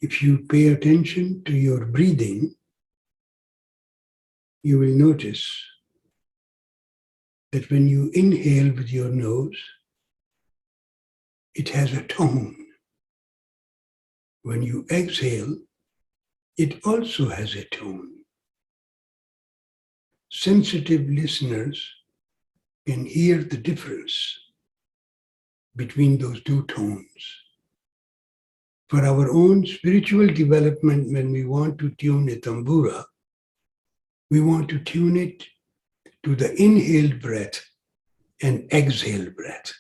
If you pay attention to your breathing, you will notice that when you inhale with your nose, it has a tone. When you exhale, it also has a tone. Sensitive listeners can hear the difference between those two tones. For our own spiritual development, when we want to tune a tambura, we want to tune it to the inhaled breath and exhaled breath.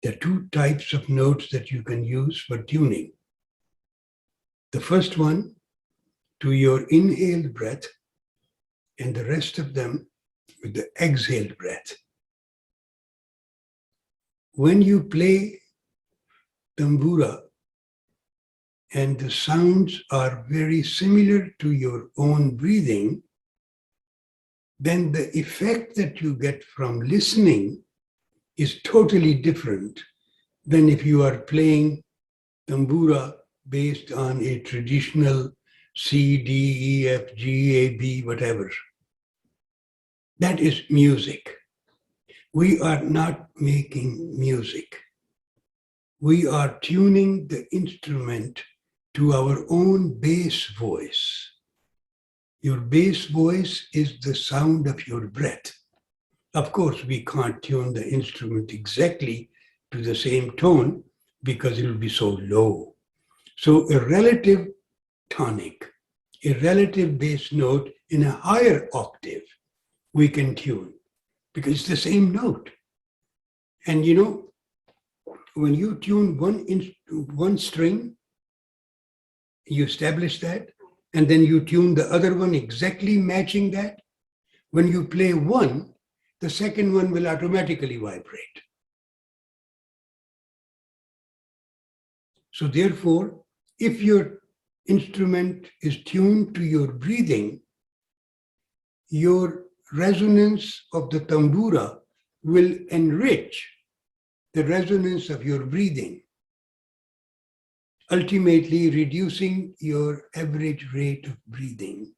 There are two types of notes that you can use for tuning. The first one, to your inhaled breath, and the rest of them with the exhaled breath. When you play tambura and the sounds are very similar to your own breathing, then the effect that you get from listening is totally different than if you are playing tambura based on a traditional C, D, E, F, G, A, B, whatever. That is music. We are not making music. We are tuning the instrument to our own bass voice. Your bass voice is the sound of your breath. Of course, we can't tune the instrument exactly to the same tone because it will be so low. So a relative tonic, a relative bass note in a higher octave, we can tune because it's the same note. And you know, when you tune one string, you establish that, and then you tune the other one exactly matching that. When you play one, the second one will automatically vibrate. So therefore, if your instrument is tuned to your breathing, your resonance of the tambura will enrich the resonance of your breathing, ultimately reducing your average rate of breathing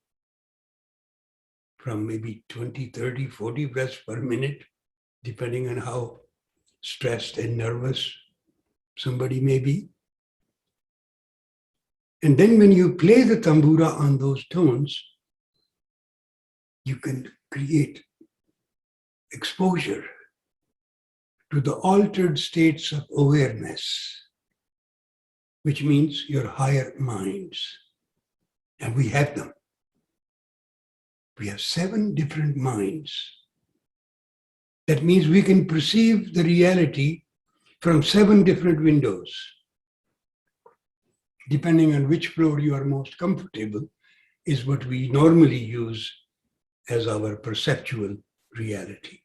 from maybe 20, 30, 40 breaths per minute, depending on how stressed and nervous somebody may be. And then when you play the tambura on those tones, you can create exposure to the altered states of awareness, which means your higher minds. And we have them. We have 7 different minds. That means we can perceive the reality from 7 different windows. Depending on which floor you are most comfortable, is what we normally use as our perceptual reality.